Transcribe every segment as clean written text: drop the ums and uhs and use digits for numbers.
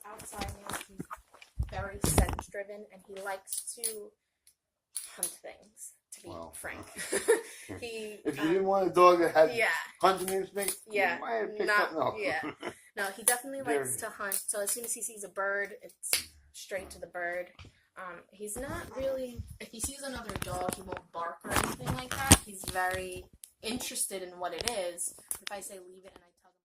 outside now. He's very sense-driven, and he likes to hunt things, to be frank. If you didn't want a dog that had hunting instincts, you might have picked something else. No, he definitely likes to hunt. So as soon as he sees a bird, it's straight to the bird. He's not really, if he sees another dog, he won't bark or anything like that. He's very interested in what it is. If I say leave it and I tug him.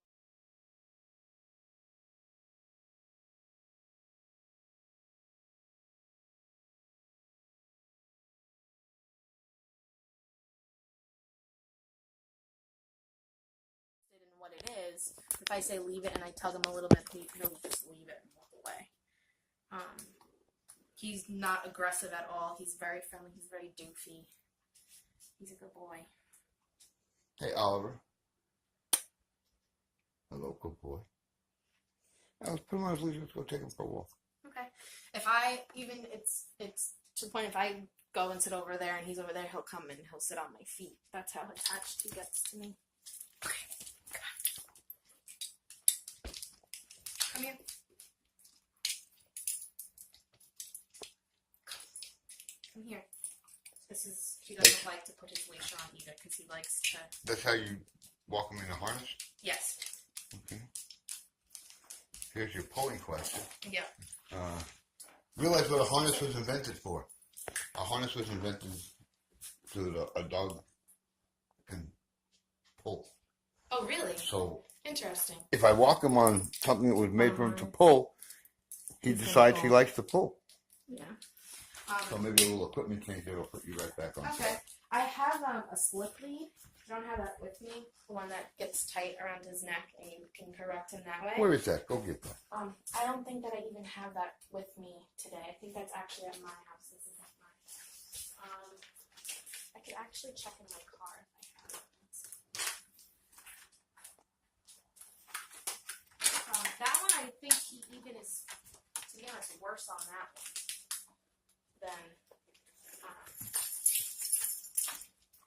What it is, if I say leave it and I tug him a little bit, he'll just leave it and walk away. He's not aggressive at all. He's very friendly. He's very doofy. He's a good boy. Hey, Oliver. Hello, good boy. Now let's put him on his leash. Let's go take him for a walk. Okay. If I even, it's to the point, if I go and sit over there and he's over there, he'll come and he'll sit on my feet. That's how attached he gets to me. Okay. Come here. Come here. He doesn't like to put his leash on either because he likes to. That's how you walk him in a harness? Yes. Okay. Here's your polling question. Yeah. Realize what a harness was invented for. A harness was invented so that a dog can pull. Oh, really? So. Interesting. If I walk him on something that was made for him to pull, he decides he likes to pull. Yeah. So maybe a little equipment change there will put you right back on. Okay. I have a slip lead. I don't have that with me. The one that gets tight around his neck and you can correct him that way. Where is that? Go get that. I don't think that I even have that with me today. I think that's actually at my house. This isn't mine. I could actually check in my car if I have it. That one, I think he even is, to be honest, worse on that one than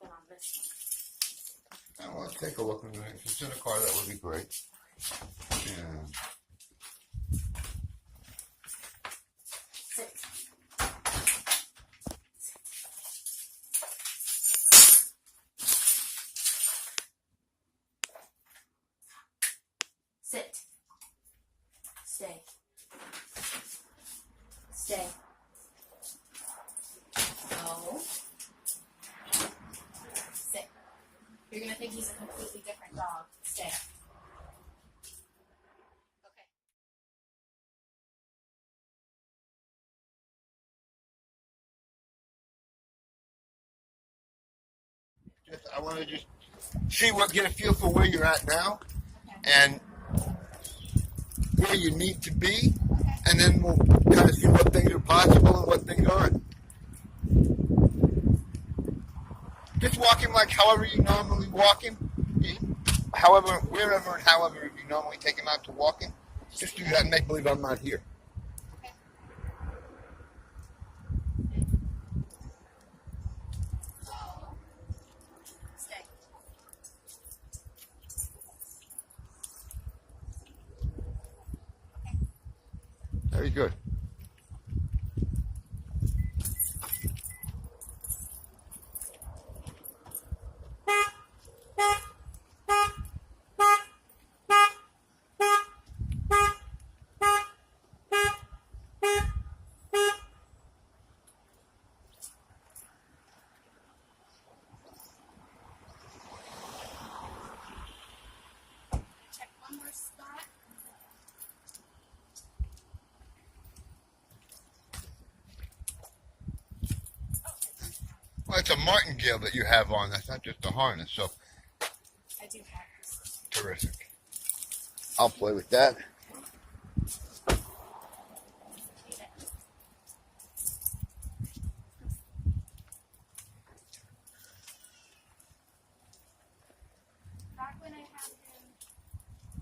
on this one. Well, let's take a look. If it's in a car, that would be great. Yeah. Sit. Sit. Stay. Stay. No. Sit. You're going to think he's a completely different dog. Stay. Okay. I want to just get a feel for where you're at now, and where you need to be, and then we'll kind of see what things are possible and what things aren't. Just walk him like however you normally walk him, wherever and however you normally take him out to walking. Just do that and make believe I'm not here. Very good. Check one more spot. Well, it's a martingale that you have on. That's not just a harness. So I do have this. terrific. I'll play with that. Back when I had him,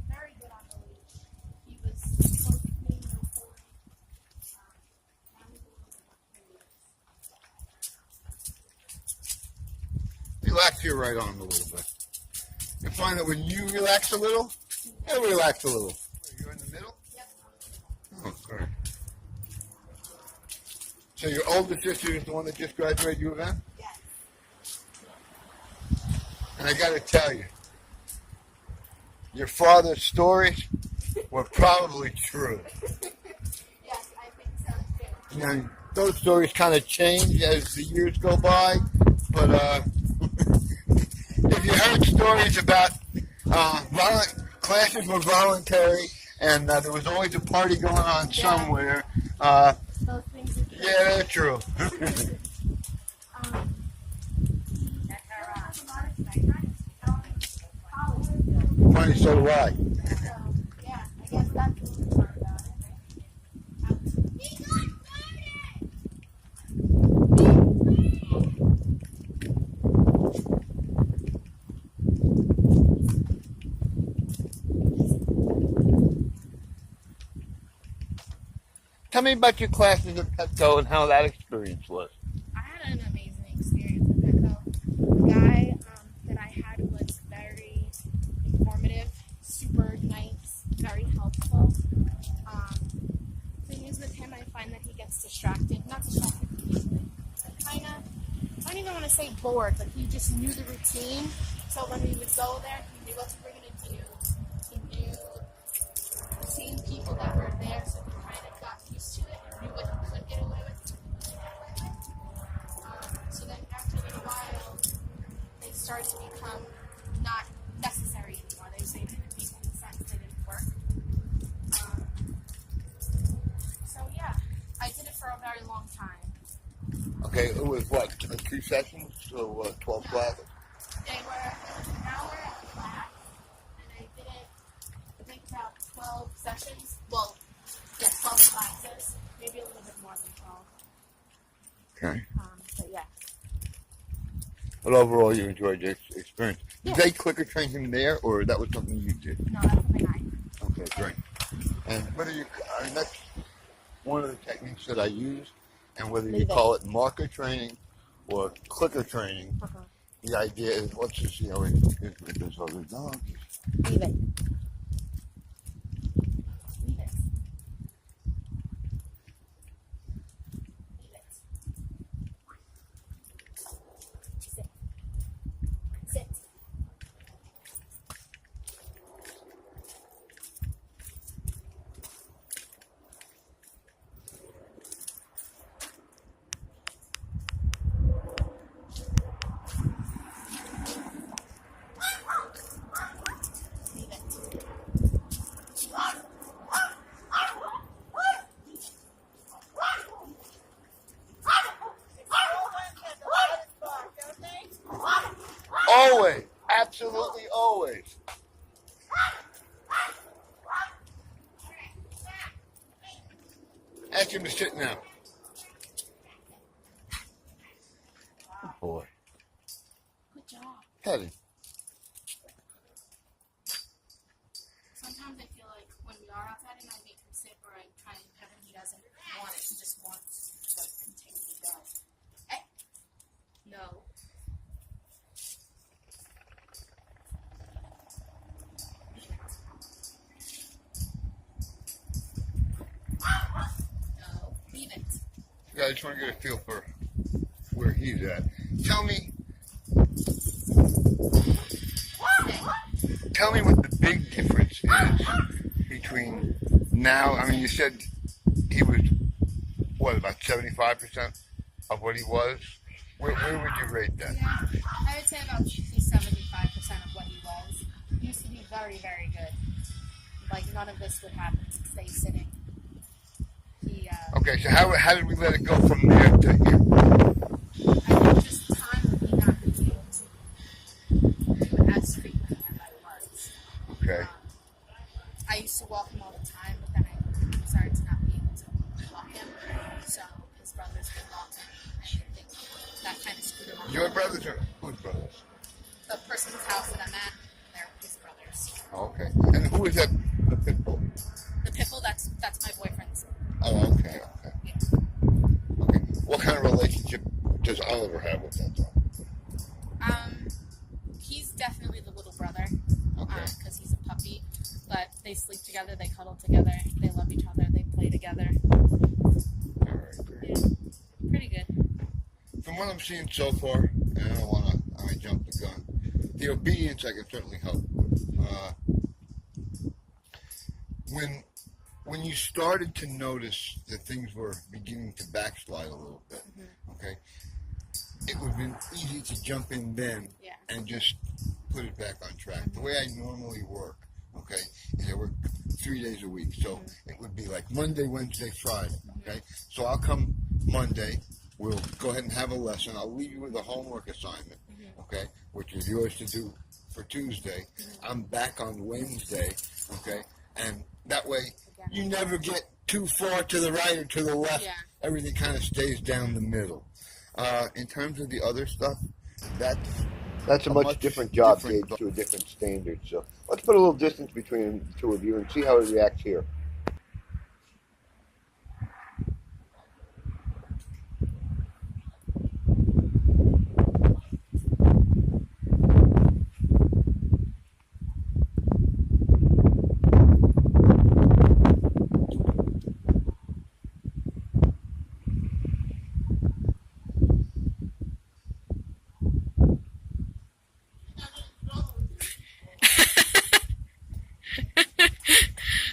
very good on the leash. He was supposed to be no pulling. Now he's a little bit more curious. Relax your right arm a little bit. You find that when you relax a little, it'll relax a little. You're in the middle? Yep. Okay. So your older sister is the one that just graduated U of M? Yes. And I got to tell you, your father's stories were probably true. Yes, I think so too. Now, those stories kind of change as the years go by, but if you heard stories about classes were voluntary and there was always a party going on somewhere, Those things are true. yeah, they're true. Funny, so do I. Yeah, I guess that's the part about it, Tell me about your classes at Petco and how that experience was. I had an amazing experience at Petco. The guy that I had was very informative, super nice, very helpful. Thing is with him, I find that he gets distracted. Not distracted easily. Kind of, I don't even want to say bored, but he just knew the routine. So when we would go there, he knew what to bring to do. He knew the same people that were there, so he kind of got used to it and knew what he could get away with. So then after a little while, they started to become not necessary anymore. They didn't make any sense. They didn't work. So yeah, I did it for a very long time. Okay, it was what, 2 sessions? So 12 classes? They were an hour at class, and I did it, I think about 12 sessions. Well, yeah, 12 classes, maybe a little bit more than 12. Okay. But yeah. But overall, you enjoyed your experience. Did Yeah. they clicker train him there, or that was something you did? No, that's something I. Okay, great. And whether you, that's one of the techniques that I use, and whether you Leave it. call it marker training or clicker training, the idea is let's just see how it with this other dog. Leave it. Leave it. Leave it. Sit. Sit. Leave it. Always, absolutely always. Ask him to sit now. Good boy. Good job. Petty. Sometimes I feel like when we are outside and I make him sit or I try and pet him, he doesn't want it. He just wants to continue to go. Hey. No. No. Leave it. Yeah, I just want to get a feel for where he's at. Tell me what the big difference is between now. I mean, you said he was, what, about 75% of what he was? Where would you rate that? Yeah. I would say about 75% of what he was. He used to be very, very good. Like, none of this would happen. He'd stay sitting. He, Okay, so how did we let it go from there to here? I think just time would be not being able to do it as frequently as I was. Okay. I used to walk him all the time, but then I started to not be able to walk him. So his brothers would walk him. I think that kind of screwed him up. Your brothers or whose brothers? The person's house that I'm at, they're his brothers. Okay. And who is that? The pit bull? The pitbull, that's my boyfriend's. Oh, okay. Yeah. Okay. What kind of relationship does Oliver have with that dog? He's definitely the little brother. Okay. Because he's a puppy. But they sleep together, they cuddle together, they love each other, they play together. together. All right, great. Yeah, pretty good. From what I'm seeing so far, and I don't want to jump the gun, the obedience I can certainly help with. When you started to notice that things were beginning to backslide a little bit, okay, it would have been easy to jump in then and just put it back on track. The way I normally work, okay, is I work 3 days a week. So it would be like Monday, Wednesday, Friday, okay? So I'll come Monday, we'll go ahead and have a lesson. I'll leave you with a homework assignment, okay, which is yours to do for Tuesday. I'm back on Wednesday, okay, and that way you never get too far to the right or to the left. Yeah. Everything kind of stays down the middle. In terms of the other stuff, that's a much different job gauged to a different standard. So let's put a little distance between the two of you and see how it reacts here.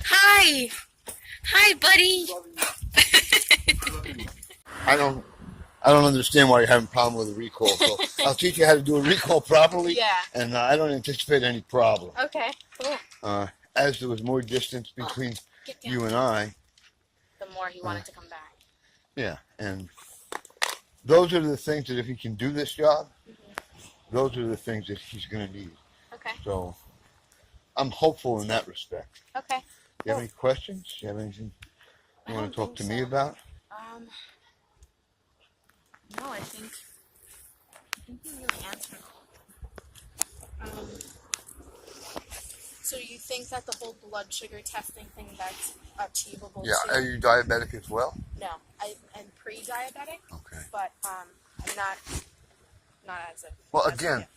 Hi! Hi, buddy! I don't understand why you're having a problem with a recall. So I'll teach you how to do a recall properly. Yeah. And I don't anticipate any problem. Okay, cool. As there was more distance between you and I. The more he wanted to come back. Yeah, and those are the things that if he can do this job, those are the things that he's going to need. Okay. So I'm hopeful in that respect. Okay. Do you have any questions? Do you have anything you want to talk to me about? No, I think you really answered. So you think that the whole blood sugar testing thing, that's achievable Yeah. too? Are you diabetic as well? No, I'm pre-diabetic. Okay. But I'm not as a. Well, as again, a,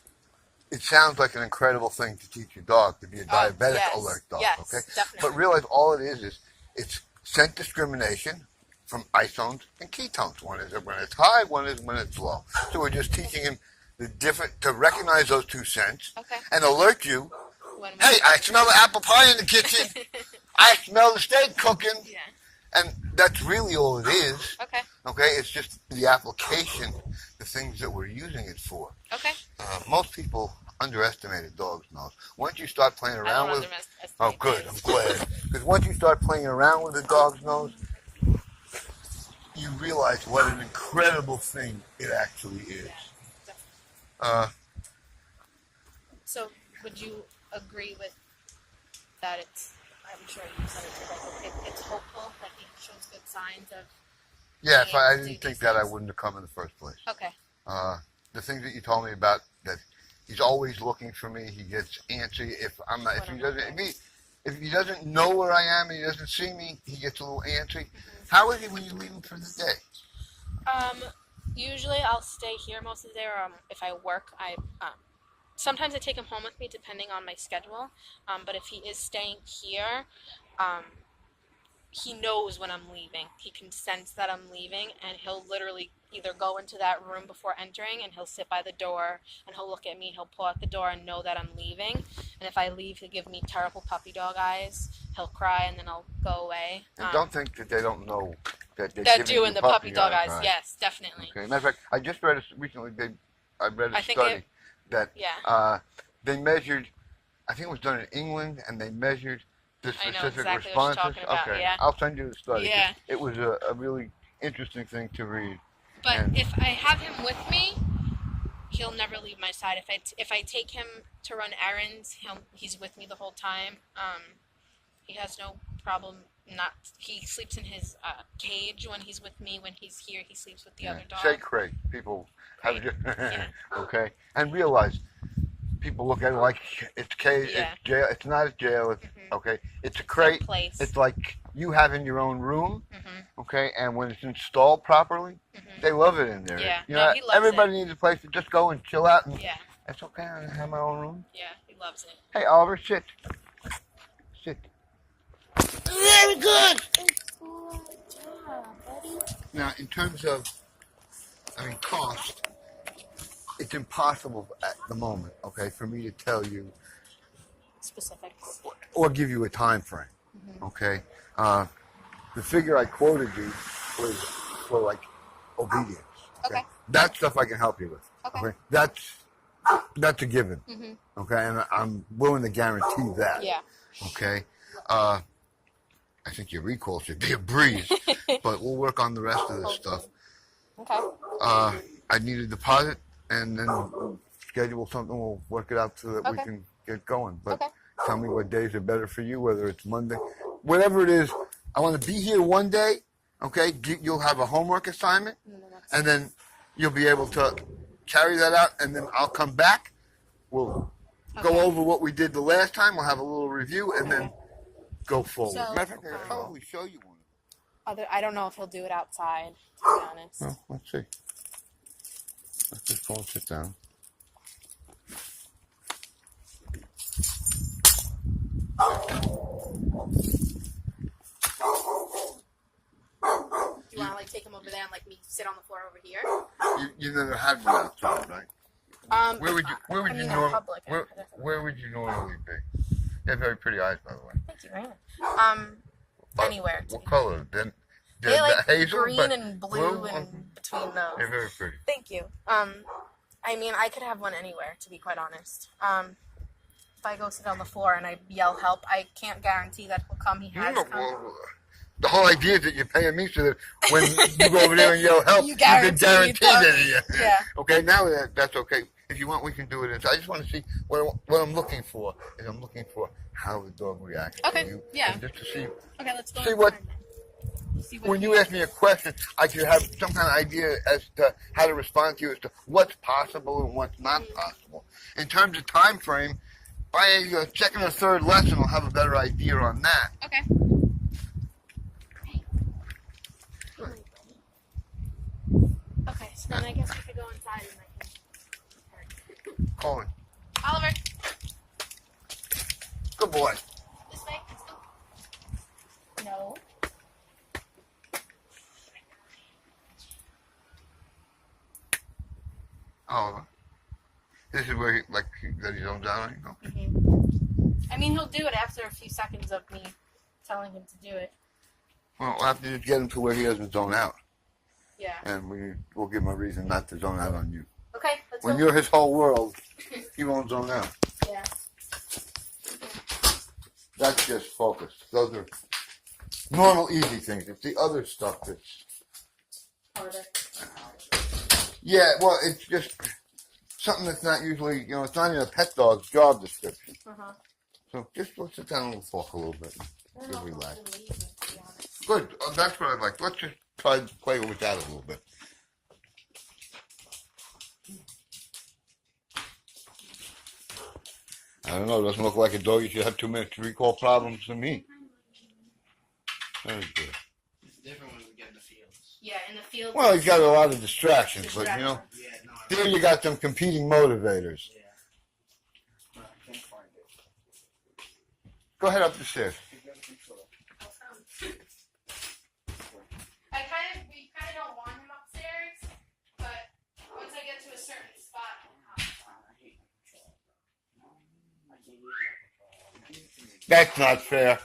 it sounds like an incredible thing to teach your dog to be a diabetic yes, alert dog. yes, Okay. definitely. But realize all it is it's scent discrimination from isones and ketones. One is when it's high, one is when it's low. So we're just teaching him the different to recognize those two scents and alert you. Hey, I smell the apple pie in the kitchen. I smell the steak cooking. Yeah. And that's really all it is. Okay. Okay, it's just the application, the things that we're using it for. Okay. Most people underestimate a dog's nose. Once you start playing around with, oh, good, I'm glad. Because once you start playing around with a dog's nose, you realize what an incredible thing it actually is. So, would you agree with that? I'm sure you said it, but it's hopeful that he shows good signs of. Yeah, if I didn't think that, I wouldn't have come in the first place. Okay. The things that you told me about, that he's always looking for me, he gets antsy. If he doesn't know where I am and he doesn't see me, he gets a little antsy. How is he when you leave him for the day? Usually I'll stay here most of the day, or if I work, sometimes I take him home with me depending on my schedule. But if he is staying here, he knows when I'm leaving. He can sense that I'm leaving, and he'll literally either go into that room before entering, and he'll sit by the door, and he'll look at me, he'll pull out the door and know that I'm leaving. And if I leave, he'll give me terrible puppy dog eyes. He'll cry, and then I'll go away. And don't think that they don't know that they're doing the puppy dog eyes. Right? Yes, definitely. Okay. Matter of fact, I just read recently. I read a study that they measured. I think it was done in England, and they measured the specific responses. Okay, yeah. I'll send you the study. Yeah. It was a really interesting thing to read. But if I have him with me, he'll never leave my side. If I take him to run errands, he's with me the whole time. He has no problem. He sleeps in his cage when he's with me. When he's here, he sleeps with the other dog. Say crate. People have okay, and realize people look at it like it's cage, it's jail. It's not a jail. It's okay. It's a crate. It's like you have in your own room. Okay, and when it's installed properly, they love it in there. Yeah, you know, he loves everybody it. needs a place to just go and chill out. And it's okay. I have my own room. Yeah, he loves it. Hey, Oliver, sit. Sit. Very good. Good job, buddy. Now, in terms of, cost, it's impossible at the moment, okay, for me to tell you Specifics. or give you a time frame, okay? The figure I quoted you was for, like, obedience. Okay. That stuff I can help you with. Okay. That's a given. Okay, and I'm willing to guarantee that. Yeah. Okay. I think your recall should be a breeze, but we'll work on the rest of this stuff. Okay. I need a deposit, and then we'll schedule something. We'll work it out so that we Okay. can get going. But Okay. tell me what days are better for you, whether it's Monday, whatever it is. I want to be here one day. Okay, you'll have a homework assignment, and then you'll be able to carry that out, and then I'll come back. We'll go over what we did the last time. We'll have a little review, and then go forward. So, Matter of fact, I'll probably show you one. I don't know if he'll do it outside, to be honest. Well, let's see. Let's just go and sit down. Do you want to like take him over there and like me sit on the floor over here? You never had one outside, right? Where would you in normally public, where would you normally be? You have very pretty eyes, by the way. Thank you very much. Anywhere. What color? Then They like hazel, green but and blue and between those. They're very pretty. Thank you. I mean, I could have one anywhere, to be quite honest. If I go sit on the floor and I yell help, I can't guarantee that he'll come. He has come. Well, the whole idea is that you're paying me so that when you go over there and yell help, You can guarantee guarantee it, that. yeah. Okay, now that's okay. If you want, we can do it. I just want to see what I'm looking for. Is I'm looking for how the dog reacts Okay, to you. yeah. And just to see. Okay, let's go. See inside what- then. See When you ask me a question, I should have some kind of idea as to how to respond to you as to what's possible and what's not possible. In terms of time frame, by second or third lesson, I'll have a better idea on that. Okay. Okay, so then I guess we could go inside and I can. Colin, Oliver, good boy. this way. Let's go. No. Oliver, this is where that he zones out on you. Okay. I mean, he'll do it after a few seconds of me telling him to do it. Well, we'll have to just get him to where he doesn't zone out, Yeah. and we'll give him a reason not to zone out on you. Okay, let's When go. you're his whole world, he won't zone out. Yeah. That's just focus. Those are normal, easy things. It's the other stuff that's... Harder. Yeah, well, it's just something that's not usually, it's not in a pet dog's job description. Uh-huh. So just let's sit down and we'll talk a little bit. I don't Just know if relax. he'll leave me, to be honest. Good. That's what I'd like. Let's just try to play with that a little bit. I don't know. It doesn't look like a dog you should have too much recall problems to me. Very good. It's different when we get in the fields. Yeah, in the field. Well, he's got a lot of distractions, but Yeah, no. here you got some competing motivators. Yeah. No, I can't find it. Go ahead up the stairs. We kind of don't want him upstairs, but once I get to a certain spot, That's not fair.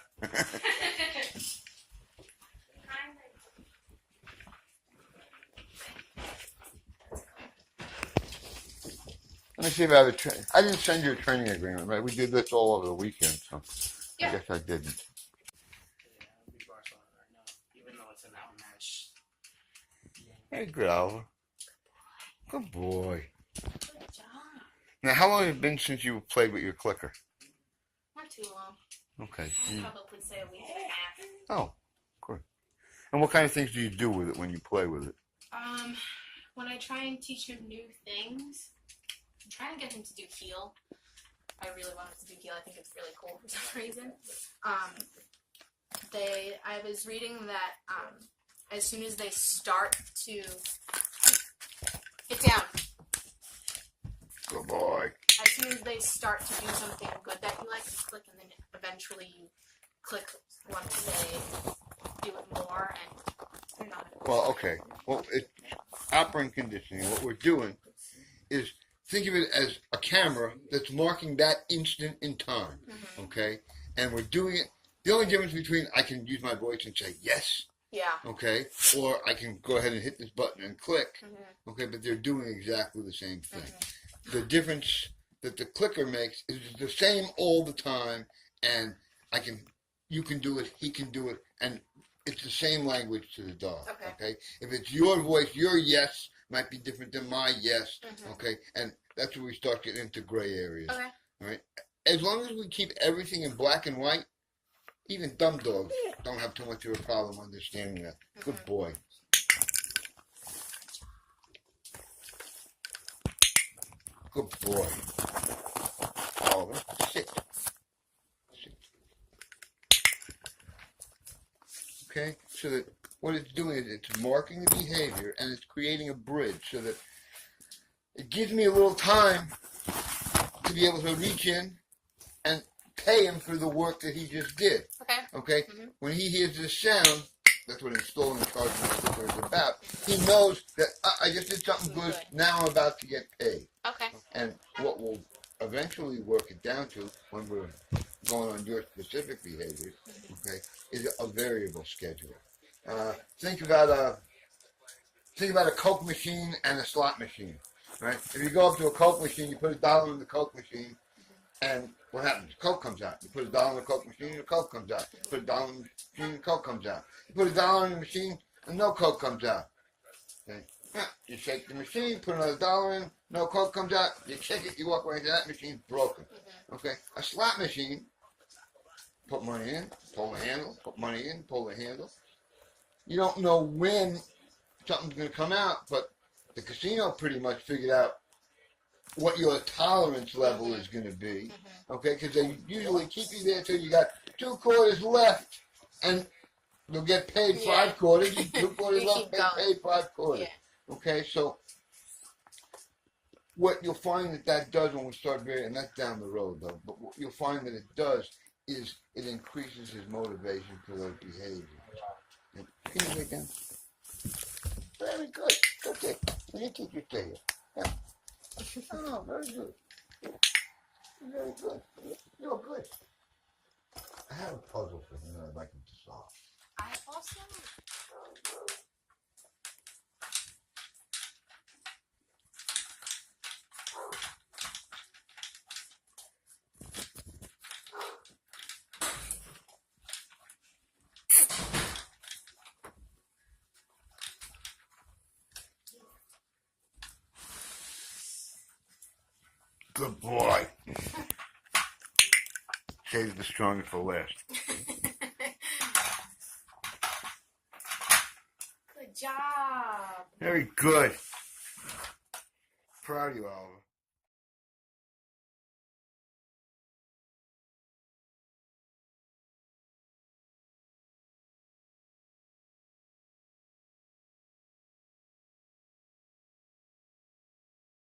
Let me see if I have a I didn't send you a training agreement, right? We did this all over the weekend, so Yeah. I guess I didn't. Yeah, I'll be Barcelona right now, even though it's an out match. Hey, good, Oliver. Good boy. Good job. Now, how long has it been since you played with your clicker? Not too long. Okay. I'd probably say a week and a half. Oh, good. And what kind of things do you do with it when you play with it? When I try and teach him new things, I'm trying to get him to do heel. I really want him to do heel. I think it's really cool for some reason. I was reading that as soon as they start to get down, Good boy. as soon as they start to do something good that you like, you click, and then eventually you click once they do it more, and they're not. Well, okay. Well, operant conditioning. What we're doing is think of it as a camera that's marking that instant in time. Okay, and we're doing it. The only difference between I can use my voice and say yes. Yeah. Okay, or I can go ahead and hit this button and click. Okay, but they're doing exactly the same thing. The difference that the clicker makes is the same all the time, and you can do it, he can do it, and it's the same language to the dog. Okay, if it's your voice, your yes might be different than my yes. Okay, and that's where we start getting into gray areas. Okay. All right, as long as we keep everything in black and white. Even dumb dogs don't have too much of a problem understanding that. Good boy. Good boy. Oliver, sit. Okay? So that what it's doing is it's marking the behavior and it's creating a bridge so that it gives me a little time to be able to reach in and pay him for the work that he just did. Okay? When he hears this sound, that's what installing charging the is about. He knows that I just did something good. Now I'm about to get paid. Okay. And what will eventually work it down to when we're going on your specific behaviors, okay, is a variable schedule. Think about a Coke machine and a slot machine. Right? If you go up to a Coke machine, you put $1 in the Coke machine. And what happens? Coke comes out. You put $1 in the Coke machine, the Coke comes out. You put $1 in the machine, the Coke comes out. You put $1 in the machine, and no Coke comes out. Okay? You shake the machine, put another $1 in, no Coke comes out. You shake it, you walk away, that machine's broken. Okay? A slot machine, put money in, pull the handle, put money in, pull the handle. You don't know when something's going to come out, but the casino pretty much figured out what your tolerance level is going to be, okay? Because they usually keep you there till you got 2 quarters left, and you'll get paid 5 quarters. 2 quarters left, paid 5 quarters. Okay, so what you'll find that does when we start and that's down the road though, but what you'll find that it does is it increases his motivation for those behaviors. Can you again? Very good. Okay, what your teacher tell you? Yeah. Oh, very good. Very good. You're good. I have a puzzle for him that I'd like him to solve. I also. Good boy. Save the strongest for last. Good job. Very good. Proud of you, Oliver.